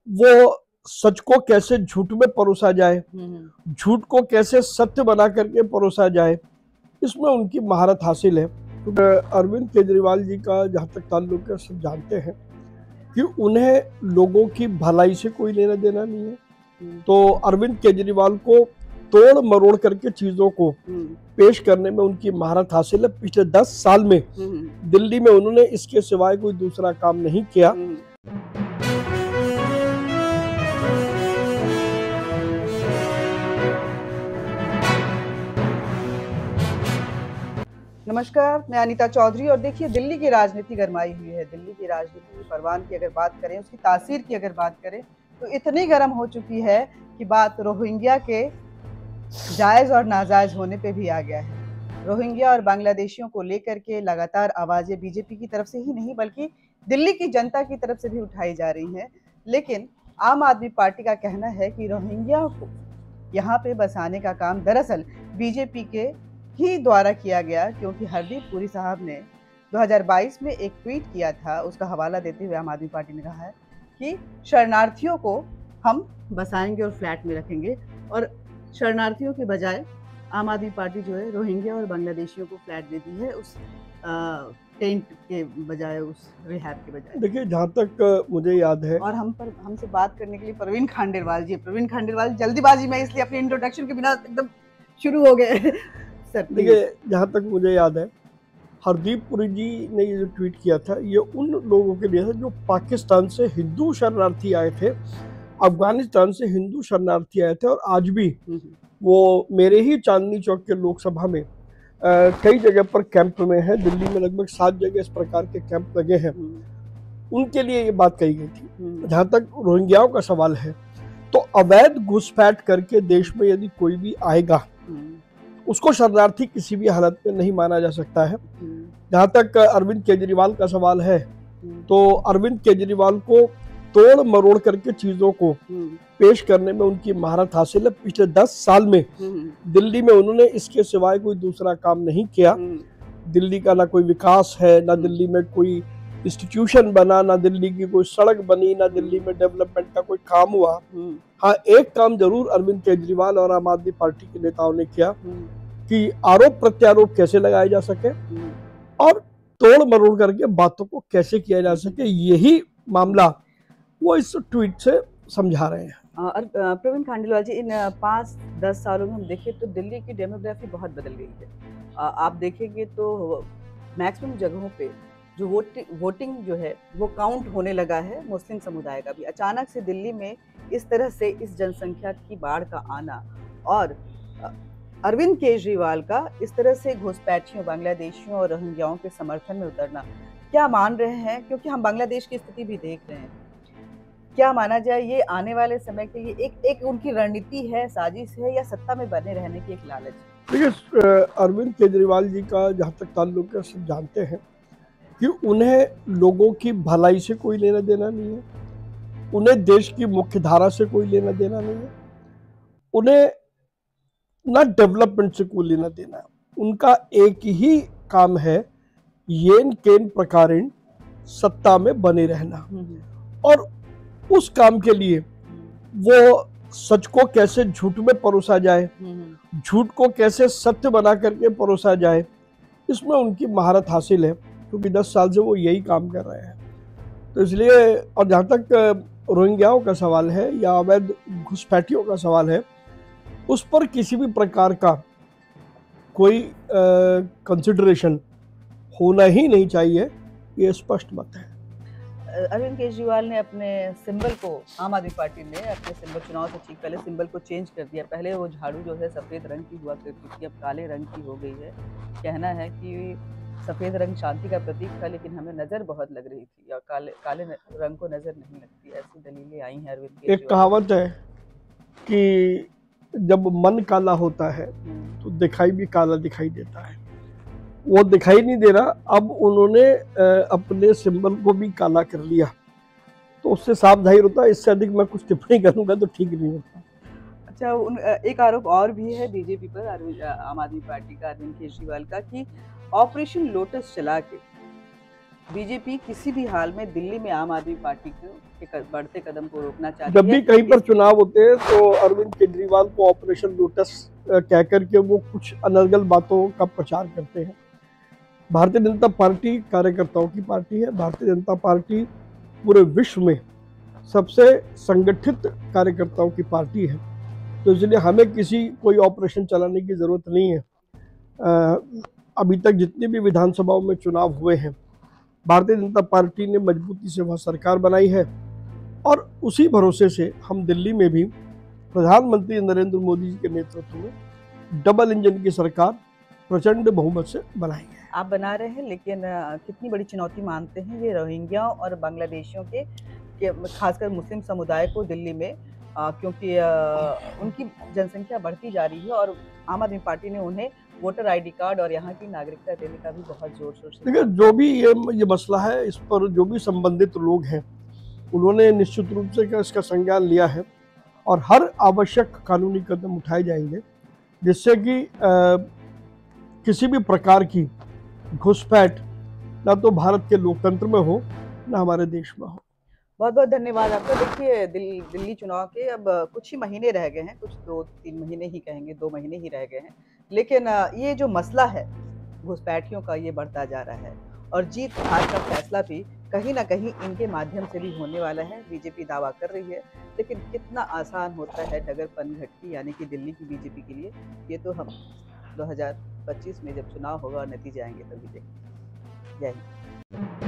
वो सच को कैसे झूठ में परोसा जाए, झूठ को कैसे सत्य बना करके परोसा जाए, इसमें उनकी महारत हासिल है। तो अरविंद केजरीवाल जी का जहाँ तक ताल्लुक है, सब जानते हैं कि उन्हें लोगों की भलाई से कोई लेना देना नहीं है। तो अरविंद केजरीवाल को तोड़ मरोड़ करके चीजों को पेश करने में उनकी महारत हासिल है। पिछले 10 साल में दिल्ली में उन्होंने इसके सिवाय कोई दूसरा काम नहीं किया। नमस्कार, मैं अनीता चौधरी और देखिए दिल्ली की राजनीति गरमाई हुई है। दिल्ली की राजनीति की परवान की अगर बात करें, उसकी तासीर की अगर बात करें तो इतनी गर्म हो चुकी है कि बात रोहिंग्या के जायज़ और नाजायज़ होने पे भी आ गया है। रोहिंग्या और बांग्लादेशियों को लेकर के लगातार आवाज़ें बीजेपी की तरफ से ही नहीं बल्कि दिल्ली की जनता की तरफ से भी उठाई जा रही हैं। लेकिन आम आदमी पार्टी का कहना है कि रोहिंग्या को यहाँ पे बसाने का काम दरअसल बीजेपी के ही द्वारा किया गया, क्योंकि हरदीप पुरी साहब ने 2022 में एक ट्वीट किया था। उसका हवाला देते हुए आम आदमी पार्टी ने कहा है कि शरणार्थियों को हम बसाएंगे और फ्लैट में रखेंगे, और शरणार्थियों के बजाय आम आदमी पार्टी जो है रोहिंग्या और बांग्लादेशियों को फ्लैट देती है, उस टेंट के बजाय, उस रिहैब के बजाय। देखिए, जहाँ तक मुझे याद है, और हमसे बात करने के लिए प्रवीण खांडेलवाल जी। प्रवीण खांडेलवाल, जल्दीबाजी में इसलिए अपने इंट्रोडक्शन के बिना एकदम शुरू हो गए। देखिए, जहाँ तक मुझे याद है, हरदीप पुरी जी ने ये जो ट्वीट किया था, ये उन लोगों के लिए था जो पाकिस्तान से हिंदू शरणार्थी आए थे, अफगानिस्तान से हिंदू शरणार्थी आए थे, और आज भी वो मेरे ही चांदनी चौक के लोकसभा में कई जगह पर कैंप में है। दिल्ली में लगभग 7 जगह इस प्रकार के कैंप लगे हैं। उनके लिए ये बात कही गई थी। जहाँ तक रोहिंग्याओं का सवाल है, तो अवैध घुसपैठ करके देश में यदि कोई भी आएगा, उसको शरणार्थी किसी भी हालत में नहीं माना जा सकता है। जहाँ तक अरविंद केजरीवाल का सवाल है, तो अरविंद केजरीवाल को तोड़ मरोड़ करके चीजों को पेश करने में उनकी महारत हासिल है। पिछले 10 साल में दिल्ली में उन्होंने इसके सिवाय कोई दूसरा काम नहीं किया। दिल्ली का ना कोई विकास है, ना दिल्ली में कोई इंस्टीट्यूशन बना, ना दिल्ली की कोई सड़क बनी, ना दिल्ली में डेवलपमेंट का कोई काम हुआ। हाँ, एक काम जरूर अरविंद केजरीवाल और आम आदमी पार्टी के नेताओं ने किया कि आरोप प्रत्यारोप कैसे लगाए जा सके और तोड़ मरोड़ करके बातों को कैसे किया जा सके, यही मामला वो इस ट्वीट से समझा रहे हैं। प्रवीण खांडेलवाल जी, इन 5-10 सालों में हम देखें तो दिल्ली की डेमोग्राफी बहुत बदल गई है। आप देखेंगे तो मैक्सिमम जगहों पे जो वोटिंग जो है वो काउंट होने लगा है मुस्लिम समुदाय का भी। अचानक से दिल्ली में इस तरह से इस जनसंख्या की बाढ़ का आना और अरविंद केजरीवाल का इस तरह से घुसपैठियों, बांग्लादेशियों और रोहिंग्याओं के समर्थन में उतरना, क्या मान रहे हैं? क्योंकि हम बांग्लादेश की स्थिति भी देख रहे हैं। क्या माना जाए, ये आने वाले समय के लिए एक उनकी रणनीति है, साजिश है, या सत्ता में बने रहने की एक लालच? देखिए, अरविंद केजरीवाल जी का जहाँ तक ताल्लुक है, सब जानते हैं कि उन्हें लोगों की भलाई से कोई लेना देना नहीं है। उन्हें देश की मुख्य धारा से कोई लेना देना नहीं है। उन्हें ना डेवलपमेंट से कोई लेना देना है। उनका एक ही काम है, येन केन प्रकारेण सत्ता में बने रहना। और उस काम के लिए वो सच को कैसे झूठ में परोसा जाए, झूठ को कैसे सत्य बना करके परोसा जाए, इसमें उनकी महारत हासिल है, क्योंकि 10 साल से वो यही काम कर रहे हैं। तो इसलिए, और जहाँ तक रोहिंग्याओं का सवाल है या अवैध घुसपैठियों का सवाल है, उस पर किसी भी प्रकार का कोई कंसिडरेशन होना ही नहीं चाहिए, ये स्पष्ट मत है। अरविंद केजरीवाल ने अपने सिंबल को, आम आदमी पार्टी ने अपने सिंबल, चुनाव से ठीक पहले सिंबल को चेंज कर दिया। पहले वो झाड़ू जो है सफ़ेद रंग की हुआ करती थी, अब काले रंग की हो गई है। कहना है कि सफ़ेद रंग शांति का प्रतीक था, लेकिन हमें नज़र बहुत लग रही थी और काले रंग को नज़र नहीं लगती। ऐसी दलीलें आई हैं अरविंद केजरीवाल। एक कहावत है कि जब मन काला होता है तो दिखाई भी काला दिखाई देता है। वो दिखाई नहीं दे रहा, अब उन्होंने अपने सिंबल को भी काला कर लिया, तो उससे साफ जाहिर होता है। इससे अधिक मैं कुछ टिप्पणी करूंगा तो ठीक नहीं होता। अच्छा, एक आरोप और भी है बीजेपी पर, आम आदमी पार्टी का, अरविंद केजरीवाल का, कि ऑपरेशन लोटस चला के बीजेपी किसी भी हाल में दिल्ली में आम आदमी पार्टी के बढ़ते कदम को रोकना चाहती जब है। भी कहीं पर चुनाव होते हैं तो अरविंद केजरीवाल को ऑपरेशन लोटस कह करके वो कुछ अनर्गल बातों का प्रचार करते हैं। भारतीय जनता पार्टी कार्यकर्ताओं की पार्टी है। भारतीय जनता पार्टी पूरे विश्व में सबसे संगठित कार्यकर्ताओं की पार्टी है, तो इसलिए हमें किसी कोई ऑपरेशन चलाने की जरूरत नहीं है। अभी तक जितनी भी विधानसभाओं में चुनाव हुए हैं, भारतीय जनता पार्टी ने मजबूती से वह सरकार बनाई है और उसी भरोसे से हम दिल्ली में भी प्रधानमंत्री नरेंद्र मोदी जी के नेतृत्व में डबल इंजन की सरकार प्रचंड बहुमत से बनाई है। आप बना रहे हैं, लेकिन कितनी बड़ी चुनौती मानते हैं ये रोहिंग्या और बांग्लादेशियों के खासकर मुस्लिम समुदाय को दिल्ली में, क्योंकि उनकी जनसंख्या बढ़ती जा रही है और आम आदमी पार्टी ने उन्हें वोटर आईडी कार्ड और यहाँ की नागरिकता देने का भी बहुत जोर शोर से। देखिए, जो भी ये मसला है, इस पर जो भी संबंधित लोग हैं उन्होंने निश्चित रूप से इसका संज्ञान लिया है और हर आवश्यक कानूनी कदम उठाए जाएंगे जिससे कि किसी भी प्रकार की घुसपैठ ना तो भारत के लोकतंत्र में हो ना हमारे देश में हो। बहुत बहुत धन्यवाद आपका। देखिए, दिल्ली चुनाव के अब कुछ ही महीने रह गए हैं, कुछ 2-3 महीने ही कहेंगे, 2 महीने ही रह गए हैं, लेकिन ये जो मसला है घुसपैठियों का ये बढ़ता जा रहा है और जीत हार का फैसला भी कहीं ना कहीं इनके माध्यम से भी होने वाला है। बीजेपी दावा कर रही है, लेकिन कितना आसान होता है डगर पनघटकी यानी कि दिल्ली की बीजेपी के लिए, ये तो हम 2025 में जब चुनाव होगा और नतीजे आएंगे तभी देखेंगे। जय हिंद।